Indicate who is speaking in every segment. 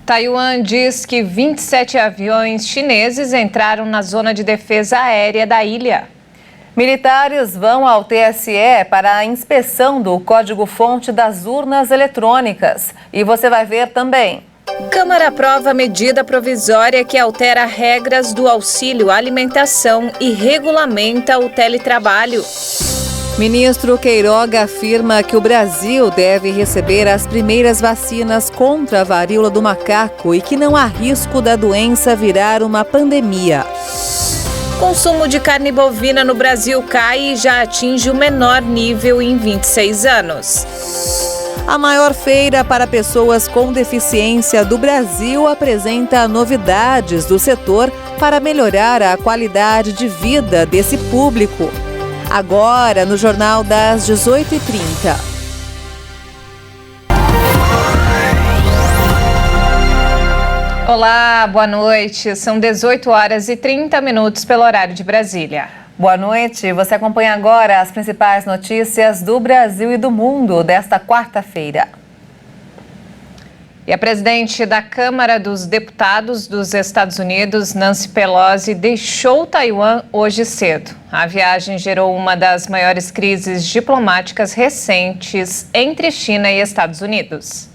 Speaker 1: Taiwan diz que 27 aviões chineses entraram na zona de defesa aérea da ilha.
Speaker 2: Militares vão ao TSE para a inspeção do código-fonte das urnas eletrônicas. E você vai ver também.
Speaker 1: Câmara aprova medida provisória que altera regras do auxílio alimentação e regulamenta o teletrabalho.
Speaker 2: Ministro Queiroga afirma que o Brasil deve receber as primeiras vacinas contra a varíola do macaco e que não há risco da doença virar uma pandemia.
Speaker 1: Consumo de carne bovina no Brasil cai e já atinge o menor nível em 26 anos.
Speaker 2: A maior feira para pessoas com deficiência do Brasil apresenta novidades do setor para melhorar a qualidade de vida desse público. Agora, no Jornal das 18h30.
Speaker 1: Olá, boa noite. São 18h30 pelo horário de Brasília.
Speaker 2: Boa noite. Você acompanha agora as principais notícias do Brasil e do mundo desta quarta-feira.
Speaker 1: E a presidente da Câmara dos Deputados dos Estados Unidos, Nancy Pelosi, deixou Taiwan hoje cedo. A viagem gerou uma das maiores crises diplomáticas recentes entre China e Estados Unidos.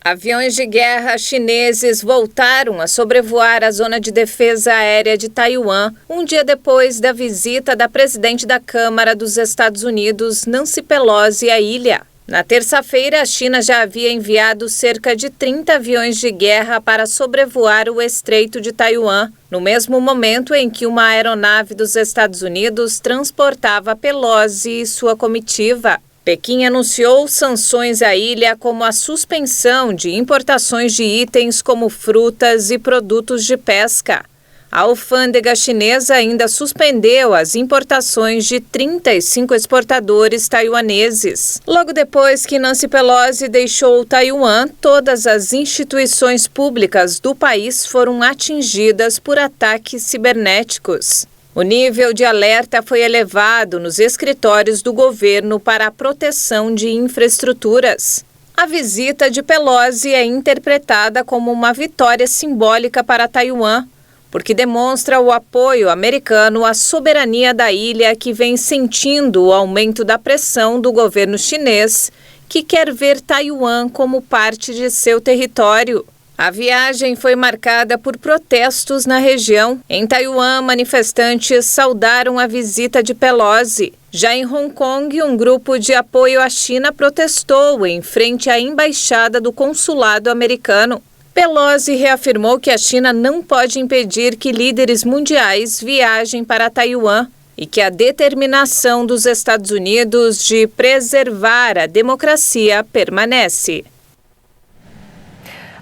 Speaker 1: Aviões de guerra chineses voltaram a sobrevoar a zona de defesa aérea de Taiwan, um dia depois da visita da presidente da Câmara dos Estados Unidos, Nancy Pelosi, à ilha. Na terça-feira, a China já havia enviado cerca de 30 aviões de guerra para sobrevoar o Estreito de Taiwan, no mesmo momento em que uma aeronave dos Estados Unidos transportava Pelosi e sua comitiva. Pequim anunciou sanções à ilha, como a suspensão de importações de itens como frutas e produtos de pesca. A alfândega chinesa ainda suspendeu as importações de 35 exportadores taiwaneses. Logo depois que Nancy Pelosi deixou Taiwan, todas as instituições públicas do país foram atingidas por ataques cibernéticos. O nível de alerta foi elevado nos escritórios do governo para a proteção de infraestruturas. A visita de Pelosi é interpretada como uma vitória simbólica para Taiwan, porque demonstra o apoio americano à soberania da ilha, que vem sentindo o aumento da pressão do governo chinês, que quer ver Taiwan como parte de seu território. A viagem foi marcada por protestos na região. Em Taiwan, manifestantes saudaram a visita de Pelosi. Já em Hong Kong, um grupo de apoio à China protestou em frente à embaixada do consulado americano. Pelosi reafirmou que a China não pode impedir que líderes mundiais viajem para Taiwan e que a determinação dos Estados Unidos de preservar a democracia permanece.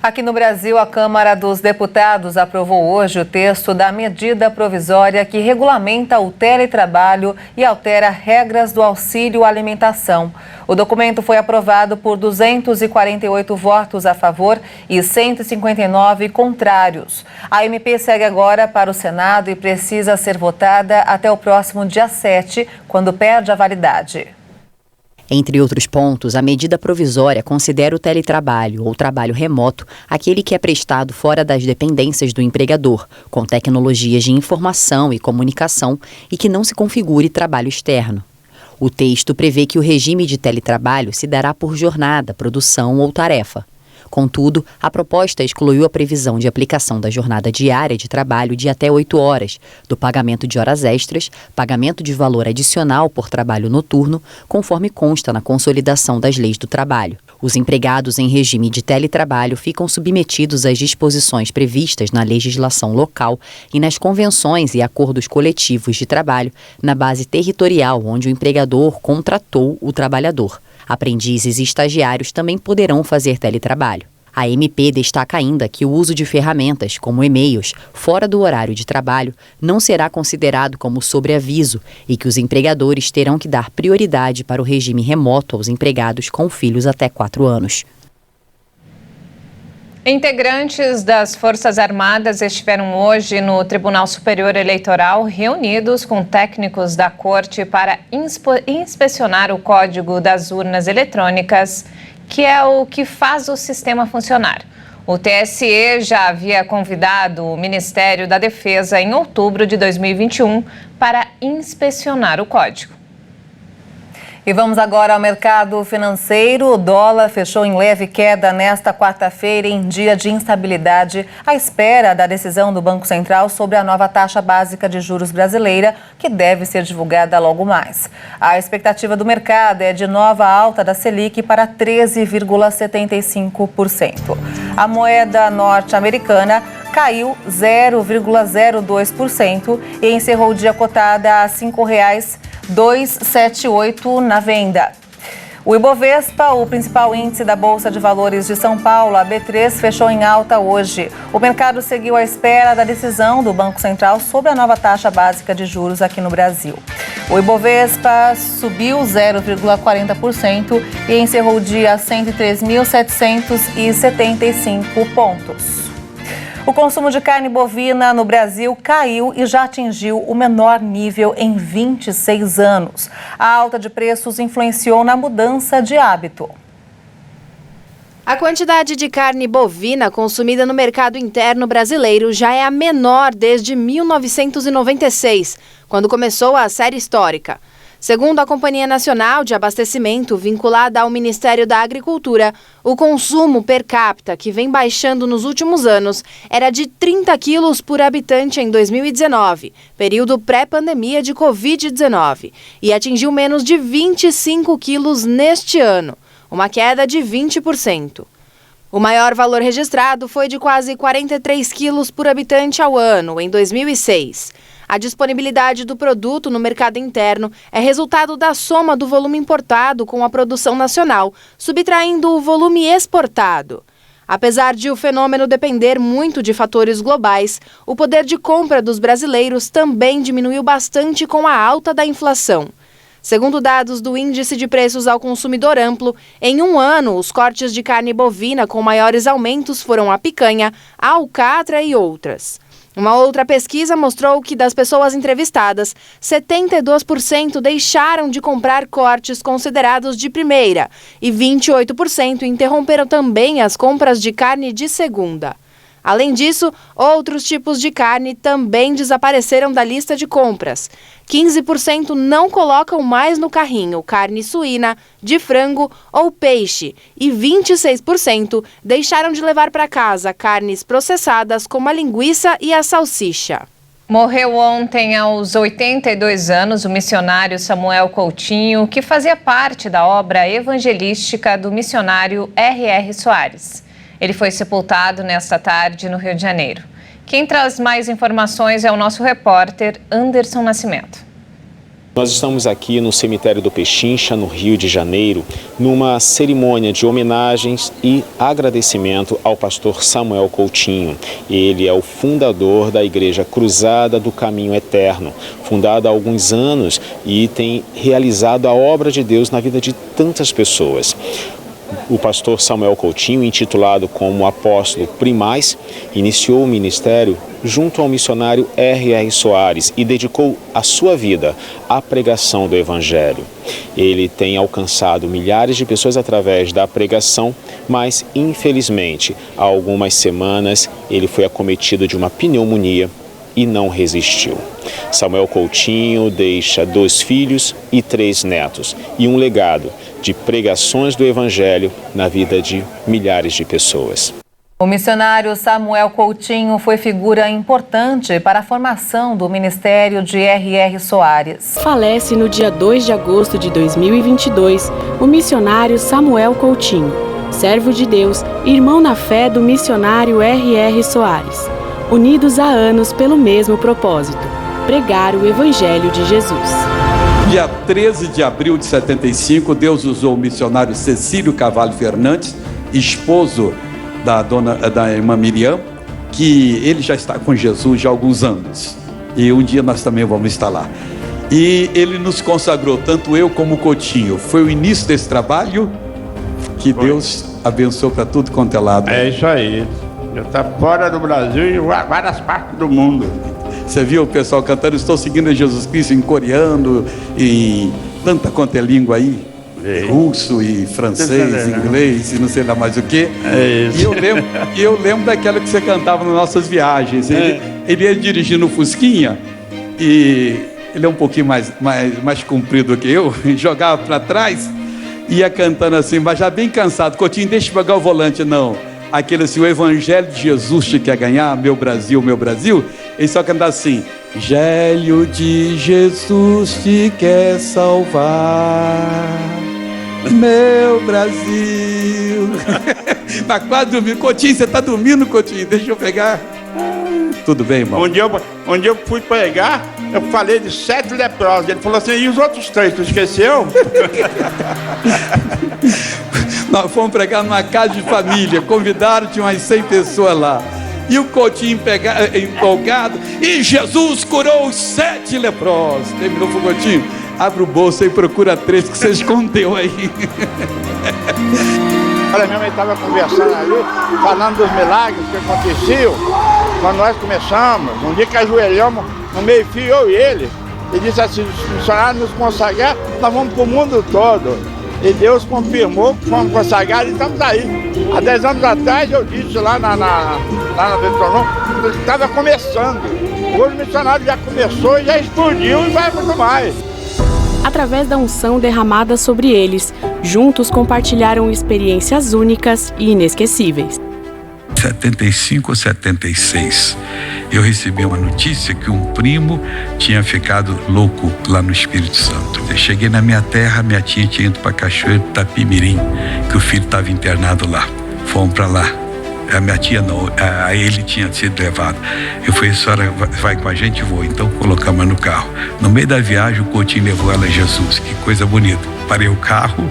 Speaker 2: Aqui no Brasil, a Câmara dos Deputados aprovou hoje o texto da medida provisória que regulamenta o teletrabalho e altera regras do auxílio alimentação. O documento foi aprovado por 248 votos a favor e 159 contrários. A MP segue agora para o Senado e precisa ser votada até o próximo dia 7, quando perde a validade.
Speaker 3: Entre outros pontos, a medida provisória considera o teletrabalho ou trabalho remoto aquele que é prestado fora das dependências do empregador, com tecnologias de informação e comunicação e que não se configure trabalho externo. O texto prevê que o regime de teletrabalho se dará por jornada, produção ou tarefa. Contudo, a proposta excluiu a previsão de aplicação da jornada diária de trabalho de até 8 horas, do pagamento de horas extras, pagamento de valor adicional por trabalho noturno, conforme consta na consolidação das leis do trabalho. Os empregados em regime de teletrabalho ficam submetidos às disposições previstas na legislação local e nas convenções e acordos coletivos de trabalho na base territorial onde o empregador contratou o trabalhador. Aprendizes e estagiários também poderão fazer teletrabalho. A MP destaca ainda que o uso de ferramentas, como e-mails, fora do horário de trabalho, não será considerado como sobreaviso e que os empregadores terão que dar prioridade para o regime remoto aos empregados com filhos até 4 anos.
Speaker 1: Integrantes das Forças Armadas estiveram hoje no Tribunal Superior Eleitoral reunidos com técnicos da Corte para inspecionar o código das urnas eletrônicas, que é o que faz o sistema funcionar. O TSE já havia convidado o Ministério da Defesa em outubro de 2021 para inspecionar o código.
Speaker 2: E vamos agora ao mercado financeiro. O dólar fechou em leve queda nesta quarta-feira, em dia de instabilidade, à espera da decisão do Banco Central sobre a nova taxa básica de juros brasileira, que deve ser divulgada logo mais. A expectativa do mercado é de nova alta da Selic para 13,75%. A moeda norte-americana caiu 0,02% e encerrou o dia cotada a R$ 5,278 na venda. O Ibovespa, o principal índice da Bolsa de Valores de São Paulo, a B3, fechou em alta hoje. O mercado seguiu à espera da decisão do Banco Central sobre a nova taxa básica de juros aqui no Brasil. O Ibovespa subiu 0,40% e encerrou o dia a 103.775 pontos. O consumo de carne bovina no Brasil caiu e já atingiu o menor nível em 26 anos. A alta de preços influenciou na mudança de hábito.
Speaker 4: A quantidade de carne bovina consumida no mercado interno brasileiro já é a menor desde 1996, quando começou a série histórica. Segundo a Companhia Nacional de Abastecimento, vinculada ao Ministério da Agricultura, o consumo per capita, que vem baixando nos últimos anos, era de 30 quilos por habitante em 2019, período pré-pandemia de Covid-19, e atingiu menos de 25 quilos neste ano, uma queda de 20%. O maior valor registrado foi de quase 43 quilos por habitante ao ano, em 2006. A disponibilidade do produto no mercado interno é resultado da soma do volume importado com a produção nacional, subtraindo o volume exportado. Apesar de o fenômeno depender muito de fatores globais, o poder de compra dos brasileiros também diminuiu bastante com a alta da inflação. Segundo dados do Índice de Preços ao Consumidor Amplo, em um ano, os cortes de carne bovina com maiores aumentos foram a picanha, a alcatra e outras. Uma outra pesquisa mostrou que das pessoas entrevistadas, 72% deixaram de comprar cortes considerados de primeira e 28% interromperam também as compras de carne de segunda. Além disso, outros tipos de carne também desapareceram da lista de compras. 15% não colocam mais no carrinho carne suína, de frango ou peixe e 26% deixaram de levar para casa carnes processadas como a linguiça e a salsicha.
Speaker 1: Morreu ontem, aos 82 anos, o missionário Samuel Coutinho, que fazia parte da obra evangelística do missionário R.R. Soares. Ele foi sepultado nesta tarde no Rio de Janeiro. Quem traz mais informações é o nosso repórter Anderson Nascimento.
Speaker 5: Nós estamos aqui no cemitério do Pechincha, no Rio de Janeiro, numa cerimônia de homenagens e agradecimento ao pastor Samuel Coutinho. Ele é o fundador da Igreja Cruzada do Caminho Eterno, fundada há alguns anos e tem realizado a obra de Deus na vida de tantas pessoas. O pastor Samuel Coutinho, intitulado como apóstolo primaz, iniciou o ministério junto ao missionário R.R. Soares e dedicou a sua vida à pregação do Evangelho. Ele tem alcançado milhares de pessoas através da pregação, mas, infelizmente, há algumas semanas ele foi acometido de uma pneumonia e não resistiu. Samuel Coutinho deixa 2 filhos e 3 netos e um legado de pregações do Evangelho na vida de milhares de pessoas.
Speaker 2: O missionário Samuel Coutinho foi figura importante para a formação do ministério de R.R. Soares.
Speaker 6: Falece no dia 2 de agosto de 2022 o missionário Samuel Coutinho, servo de Deus e irmão na fé do missionário R.R. Soares, unidos há anos pelo mesmo propósito: pregar o Evangelho de Jesus.
Speaker 7: Dia 13 de abril de 75, Deus usou o missionário Cecílio Carvalho Fernandes, esposo da irmã Miriam, que ele já está com Jesus já há alguns anos. E um dia nós também vamos estar lá. E ele nos consagrou, tanto eu como o Coutinho. Foi o início desse trabalho que Deus abençoou para tudo quanto é lado.
Speaker 8: É isso aí. Já está fora do Brasil e várias partes do mundo.
Speaker 7: Você viu o pessoal cantando, estou seguindo Jesus Cristo em coreano e tanta quanto é língua aí. russo e francês, inglês e não sei lá mais o que. E eu lembro daquela que você cantava nas nossas viagens. Ele ia dirigindo o Fusquinha e ele é um pouquinho mais comprido que eu, jogava para trás, ia cantando assim, mas já bem cansado. Coutinho, deixa eu pegar o volante, não. Aquele assim, o Evangelho de Jesus te quer ganhar, meu Brasil, meu Brasil. Ele só cantava assim: Evangelho de Jesus te quer salvar, meu Brasil. Tá quase dormindo. Coutinho, você tá dormindo, Coutinho? Deixa eu pegar. Tudo bem, irmão?
Speaker 8: Um dia eu fui pregar, eu falei de 7 leprosos. Ele falou assim: e os outros 3, tu esqueceu?
Speaker 7: Nós fomos pregar numa casa de família, convidaram, tinha umas 100 pessoas lá. E o Coutinho empolgado, e Jesus curou os 7 leprosos. Terminou o Coutinho, abre o bolso e procura 3 que você escondeu aí.
Speaker 8: Olha, minha mãe estava conversando ali, falando dos milagres que aconteciam quando nós começamos. Um dia que ajoelhamos no meio-fio, eu e ele, e disse assim: os missionários nos consagrar, nós vamos para o mundo todo. E Deus confirmou que fomos consagrados e estamos aí. Há 10 anos atrás eu disse lá na Vetronão, estava começando. Hoje o missionário já começou e já explodiu e vai muito mais.
Speaker 6: Através da unção derramada sobre eles, juntos compartilharam experiências únicas e inesquecíveis.
Speaker 7: 75 ou 76, eu recebi uma notícia que um primo tinha ficado louco lá no Espírito Santo. Eu cheguei na minha terra, minha tia tinha ido para Cachoeiro do Itapimirim, que o filho estava internado lá. Fomos para lá. A minha tia não, a ele tinha sido levado. Eu falei: a senhora vai com a gente? Vou. Então colocamos no carro. No meio da viagem, o Coutinho levou ela a Jesus. Que coisa bonita. Parei o carro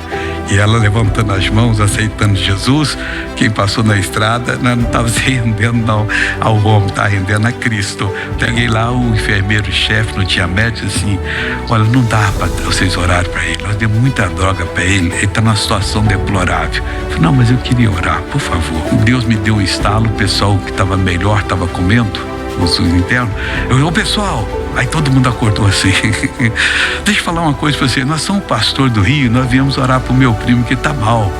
Speaker 7: e ela levantando as mãos, aceitando Jesus. Quem passou na estrada não estava se rendendo não ao homem, estava rendendo a Cristo. Peguei lá o enfermeiro-chefe, não tinha médico, assim: olha, não dá para vocês orarem para ele. Nós demos muita droga para ele está numa situação deplorável. Eu falei: não, mas eu queria orar, por favor. Deus me deu um estalo, o pessoal que estava melhor estava comendo, os internos. Eu, pessoal, aí todo mundo acordou assim. Deixa eu falar uma coisa para você, nós somos pastor do Rio, nós viemos orar pro meu primo que tá mal.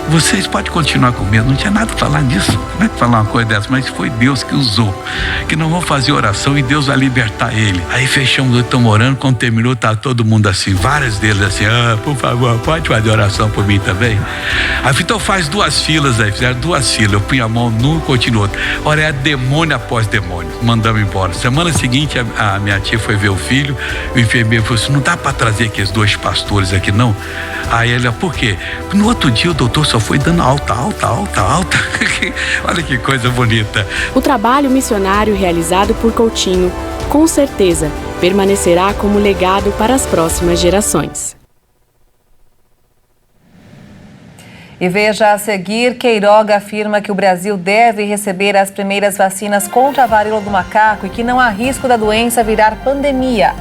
Speaker 7: Vocês podem continuar comendo, não tinha nada a falar disso. Como é que falar uma coisa dessa? Mas foi Deus que usou, que não vão fazer oração e Deus vai libertar ele. Aí fechamos, estamos orando, quando terminou tá todo mundo assim, vários deles assim: por favor, pode fazer oração por mim também? Aí então faz 2 filas aí, fizeram 2 filas, eu punha a mão num e continuou. Ora, é demônio após demônio, mandamos embora. Semana seguinte a minha tia foi ver o filho, o enfermeiro falou assim: não dá para trazer aqueles 2 pastores aqui não? Aí ela: por quê? No outro dia o doutor só foi dando alta. Olha que coisa bonita.
Speaker 6: O trabalho missionário realizado por Coutinho, com certeza, permanecerá como legado para as próximas gerações.
Speaker 2: E veja a seguir, Queiroga afirma que o Brasil deve receber as primeiras vacinas contra a varíola do macaco e que não há risco da doença virar pandemia.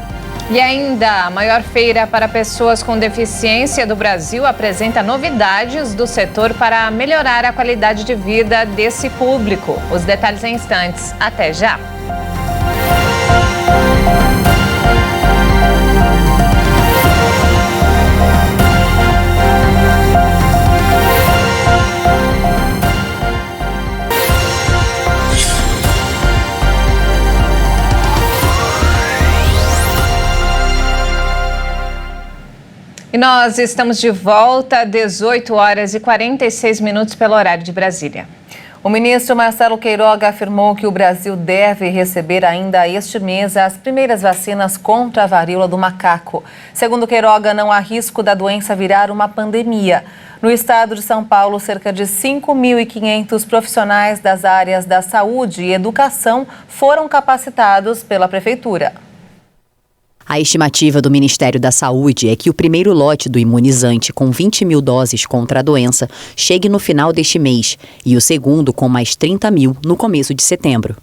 Speaker 1: E ainda, a maior feira para pessoas com deficiência do Brasil apresenta novidades do setor para melhorar a qualidade de vida desse público. Os detalhes em instantes. Até já! E nós estamos de volta, 18 horas e 46 minutos pelo horário de Brasília.
Speaker 2: O ministro Marcelo Queiroga afirmou que o Brasil deve receber ainda este mês as primeiras vacinas contra a varíola do macaco. Segundo Queiroga, não há risco da doença virar uma pandemia. No estado de São Paulo, cerca de 5.500 profissionais das áreas da saúde e educação foram capacitados pela prefeitura.
Speaker 3: A estimativa do Ministério da Saúde é que o primeiro lote do imunizante com 20 mil doses contra a doença chegue no final deste mês e o segundo com mais 30 mil no começo de setembro.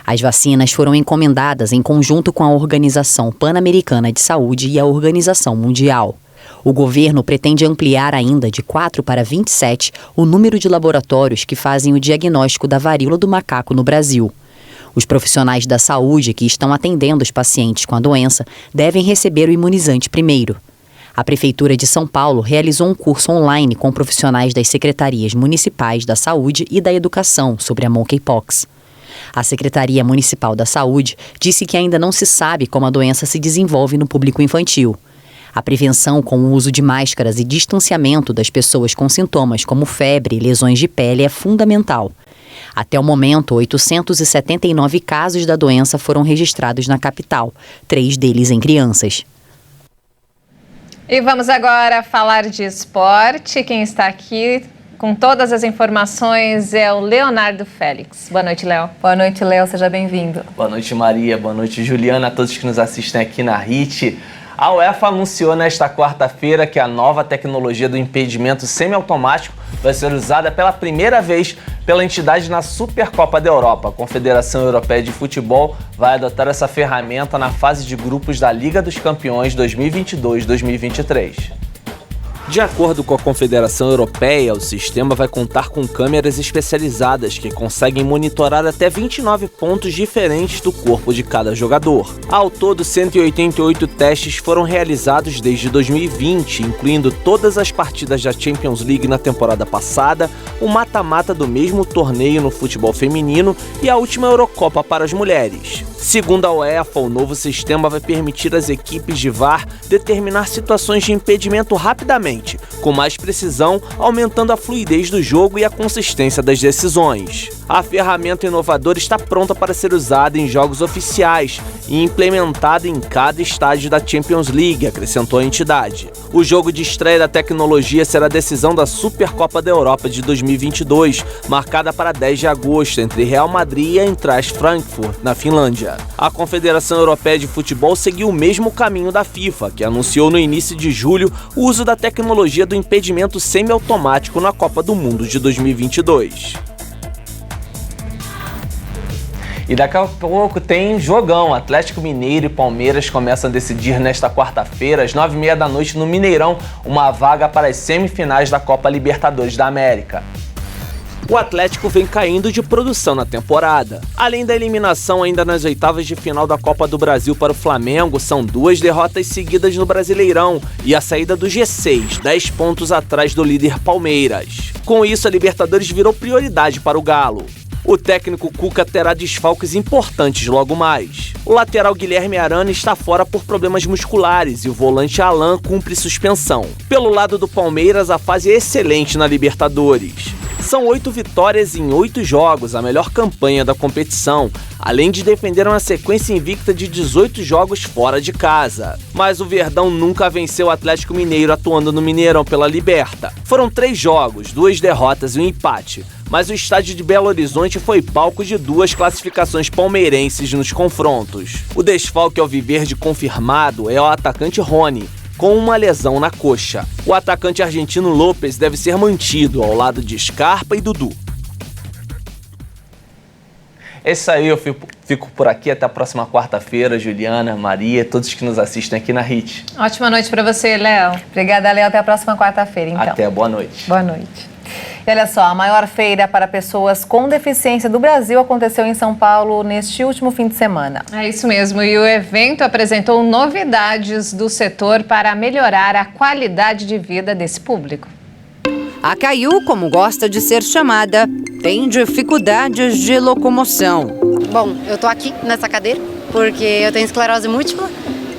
Speaker 3: As vacinas foram encomendadas em conjunto com a Organização Pan-Americana de Saúde e a Organização Mundial. O governo pretende ampliar ainda de 4 para 27 o número de laboratórios que fazem o diagnóstico da varíola do macaco no Brasil. Os profissionais da saúde que estão atendendo os pacientes com a doença devem receber o imunizante primeiro. A Prefeitura de São Paulo realizou um curso online com profissionais das secretarias municipais da Saúde e da Educação sobre a Monkeypox. A Secretaria Municipal da Saúde disse que ainda não se sabe como a doença se desenvolve no público infantil. A prevenção com o uso de máscaras e distanciamento das pessoas com sintomas como febre e lesões de pele é fundamental. Até o momento, 879 casos da doença foram registrados na capital, 3 deles em crianças.
Speaker 1: E vamos agora falar de esporte. Quem está aqui com todas as informações é o Leonardo Félix. Boa noite, Léo.
Speaker 2: Boa noite, Léo. Seja bem-vindo.
Speaker 9: Boa noite, Maria. Boa noite, Juliana. A todos que nos assistem aqui na HIT. A UEFA anunciou nesta quarta-feira que a nova tecnologia do impedimento semiautomático vai ser usada pela primeira vez pela entidade na Supercopa da Europa. A Confederação Europeia de Futebol vai adotar essa ferramenta na fase de grupos da Liga dos Campeões 2022-2023. De acordo com a Confederação Europeia, o sistema vai contar com câmeras especializadas que conseguem monitorar até 29 pontos diferentes do corpo de cada jogador. Ao todo, 188 testes foram realizados desde 2020, incluindo todas as partidas da Champions League na temporada passada, o mata-mata do mesmo torneio no futebol feminino e a última Eurocopa para as mulheres. Segundo a UEFA, o novo sistema vai permitir às equipes de VAR determinar situações de impedimento rapidamente, com mais precisão, aumentando a fluidez do jogo e a consistência das decisões. A ferramenta inovadora está pronta para ser usada em jogos oficiais e implementada em cada estádio da Champions League, acrescentou a entidade. O jogo de estreia da tecnologia será a decisão da Supercopa da Europa de 2022, marcada para 10 de agosto, entre Real Madrid e Eintracht Frankfurt, na Finlândia. A Confederação Europeia de Futebol seguiu o mesmo caminho da FIFA, que anunciou no início de julho o uso da tecnologia do impedimento semiautomático na Copa do Mundo de 2022. E daqui a pouco tem jogão. Atlético Mineiro e Palmeiras começam a decidir nesta quarta-feira, às 9h30 da noite, no Mineirão, uma vaga para as semifinais da Copa Libertadores da América. O Atlético vem caindo de produção na temporada. Além da eliminação ainda nas oitavas de final da Copa do Brasil para o Flamengo, são 2 derrotas seguidas no Brasileirão e a saída do G6, 10 pontos atrás do líder Palmeiras. Com isso, a Libertadores virou prioridade para o Galo. O técnico Cuca terá desfalques importantes logo mais. O lateral Guilherme Arana está fora por problemas musculares e o volante Alan cumpre suspensão. Pelo lado do Palmeiras, a fase é excelente na Libertadores. São 8 vitórias em 8 jogos, a melhor campanha da competição, além de defender uma sequência invicta de 18 jogos fora de casa. Mas o Verdão nunca venceu o Atlético Mineiro atuando no Mineirão pela Liberta. Foram 3 jogos, 2 derrotas e um empate. Mas o estádio de Belo Horizonte foi palco de 2 classificações palmeirenses nos confrontos. O desfalque alviverde confirmado é o atacante Rony, com uma lesão na coxa. O atacante argentino Lopes deve ser mantido ao lado de Scarpa e Dudu. É isso aí, eu fico por aqui. Até a próxima quarta-feira, Juliana, Maria, todos que nos assistem aqui na HIT.
Speaker 1: Ótima noite para você, Léo.
Speaker 2: Obrigada, Léo. Até a próxima quarta-feira, então.
Speaker 9: Até, boa noite.
Speaker 2: Boa noite. E olha só, a maior feira para pessoas com deficiência do Brasil aconteceu em São Paulo neste último fim de semana.
Speaker 1: É isso mesmo, e o evento apresentou novidades do setor para melhorar a qualidade de vida desse público.
Speaker 10: A Caiu, como gosta de ser chamada, tem dificuldades de locomoção.
Speaker 11: Bom, eu tô aqui nessa cadeira porque eu tenho esclerose múltipla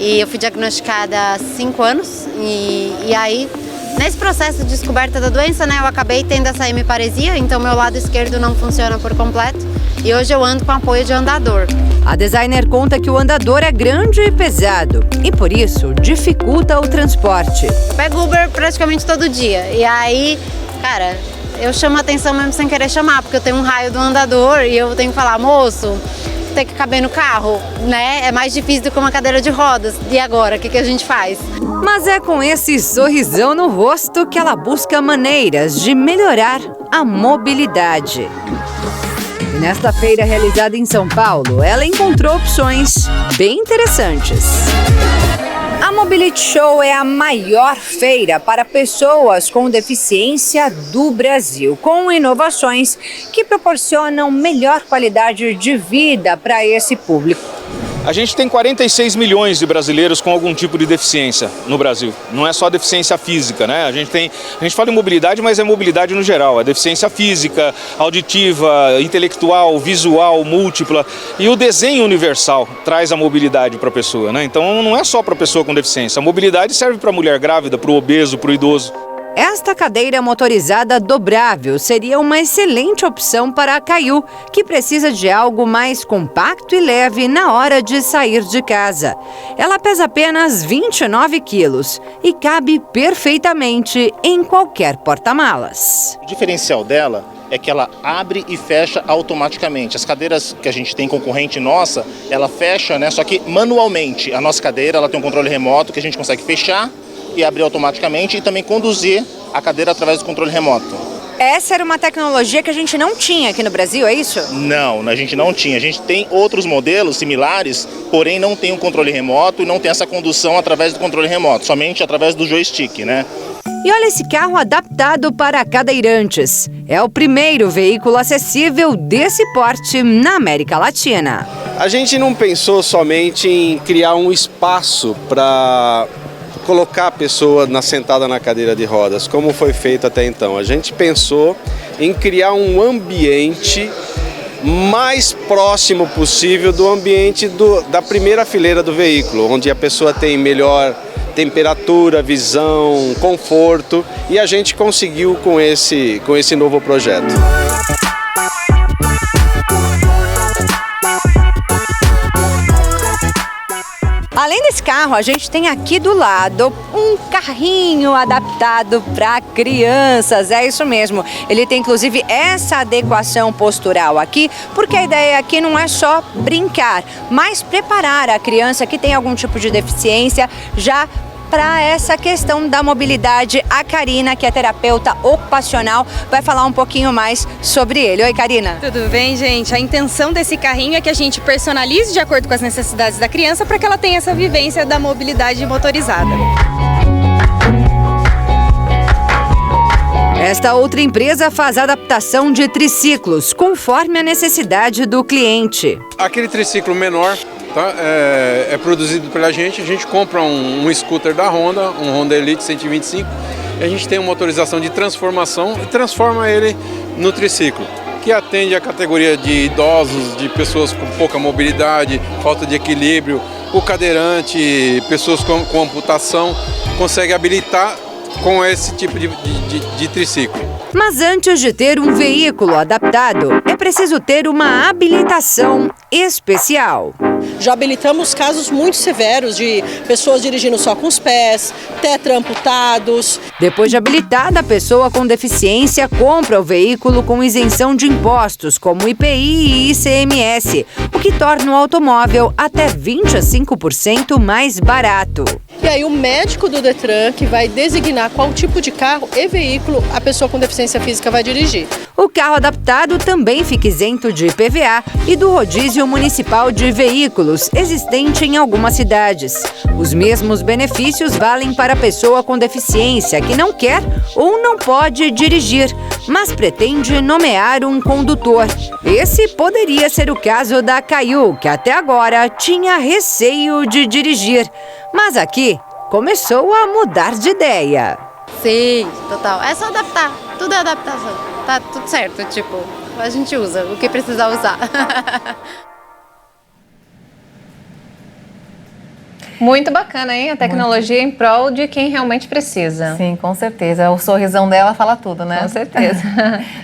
Speaker 11: e eu fui diagnosticada há 5 anos e aí... Nesse processo de descoberta da doença, eu acabei tendo essa hemiparesia, então meu lado esquerdo não funciona por completo e hoje eu ando com apoio de andador.
Speaker 10: A designer conta que o andador é grande e pesado e, por isso, dificulta o transporte.
Speaker 11: Eu pego Uber praticamente todo dia e aí, cara, eu chamo a atenção mesmo sem querer chamar, porque eu tenho um raio do andador e eu tenho que falar, moço, tem que caber no carro, né? É mais difícil do que uma cadeira de rodas. E agora, o que a gente faz?
Speaker 10: Mas é com esse sorrisão no rosto que ela busca maneiras de melhorar a mobilidade. E nesta feira realizada em São Paulo, ela encontrou opções bem interessantes. A Mobility Show é a maior feira para pessoas com deficiência do Brasil, com inovações que proporcionam melhor qualidade de vida para esse público.
Speaker 5: A gente tem 46 milhões de brasileiros com algum tipo de deficiência no Brasil. Não é só deficiência física, né? A gente fala em mobilidade, mas é mobilidade no geral. É deficiência física, auditiva, intelectual, visual, múltipla. E o desenho universal traz a mobilidade para a pessoa, né? Então não é só para a pessoa com deficiência. A mobilidade serve para a mulher grávida, para o obeso, para o idoso.
Speaker 10: Esta cadeira motorizada dobrável seria uma excelente opção para a Caio, que precisa de algo mais compacto e leve na hora de sair de casa. Ela pesa apenas 29 quilos e cabe perfeitamente em qualquer porta-malas.
Speaker 12: O diferencial dela é que ela abre e fecha automaticamente. As cadeiras que a gente tem concorrente nossa, ela fecha, né? Só que manualmente. A nossa cadeira ela tem um controle remoto que a gente consegue fechar e abrir automaticamente e também conduzir a cadeira através do controle remoto.
Speaker 10: Essa era uma tecnologia que a gente não tinha aqui no Brasil, é isso?
Speaker 12: Não, a gente não tinha. A gente tem outros modelos similares, porém não tem um controle remoto e não tem essa condução através do controle remoto, somente através do joystick, né?
Speaker 10: E olha esse carro adaptado para cadeirantes. É o primeiro veículo acessível desse porte na América Latina.
Speaker 13: A gente não pensou somente em criar um espaço para colocar a pessoa sentada na cadeira de rodas, como foi feito até então. A gente pensou em criar um ambiente mais próximo possível do ambiente da primeira fileira do veículo, onde a pessoa tem melhor temperatura, visão, conforto, e a gente conseguiu com esse novo projeto.
Speaker 10: Além desse carro, a gente tem aqui do lado um carrinho adaptado para crianças, é isso mesmo. Ele tem inclusive essa adequação postural aqui, porque a ideia aqui não é só brincar, mas preparar a criança que tem algum tipo de deficiência já para essa questão da mobilidade. A Karina, que é terapeuta ocupacional, vai falar um pouquinho mais sobre ele. Oi, Karina.
Speaker 14: Tudo bem, gente? A intenção desse carrinho é que a gente personalize de acordo com as necessidades da criança para que ela tenha essa vivência da mobilidade motorizada.
Speaker 10: Esta outra empresa faz adaptação de triciclos, conforme a necessidade do cliente.
Speaker 7: Aquele triciclo menor, tá, é produzido pela gente. A gente compra um scooter da Honda, um Honda Elite 125, e a gente tem uma motorização de transformação e transforma ele no triciclo, que atende a categoria de idosos, de pessoas com pouca mobilidade, falta de equilíbrio, o cadeirante, pessoas com amputação, consegue habilitar com esse tipo de triciclo.
Speaker 10: Mas antes de ter um veículo adaptado, é preciso ter uma habilitação especial.
Speaker 15: Já habilitamos casos muito severos de pessoas dirigindo só com os pés, tetra-amputados.
Speaker 10: Depois de habilitada, a pessoa com deficiência compra o veículo com isenção de impostos, como IPI e ICMS, o que torna o automóvel até 25% mais barato.
Speaker 15: E aí o médico do Detran que vai designar qual tipo de carro e veículo a pessoa com deficiência física vai dirigir.
Speaker 10: O carro adaptado também fica isento de IPVA e do rodízio municipal de veículos existente em algumas cidades. Os mesmos benefícios valem para a pessoa com deficiência que não quer ou não pode dirigir, mas pretende nomear um condutor. Esse poderia ser o caso da Caio, que até agora tinha receio de dirigir. Mas aqui começou a mudar de ideia.
Speaker 11: Sim, total. É só adaptar. Tudo é adaptação. Tá tudo certo, tipo, a gente usa o que precisar usar.
Speaker 1: Muito bacana, hein? A tecnologia em prol de quem realmente precisa.
Speaker 2: Sim, com certeza. O sorrisão dela fala tudo, né?
Speaker 1: Com certeza.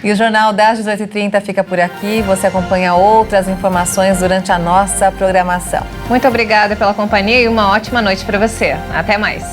Speaker 2: E o Jornal das 18h30 fica por aqui. Você acompanha outras informações durante a nossa programação.
Speaker 1: Muito obrigada pela companhia e uma ótima noite para você. Até mais.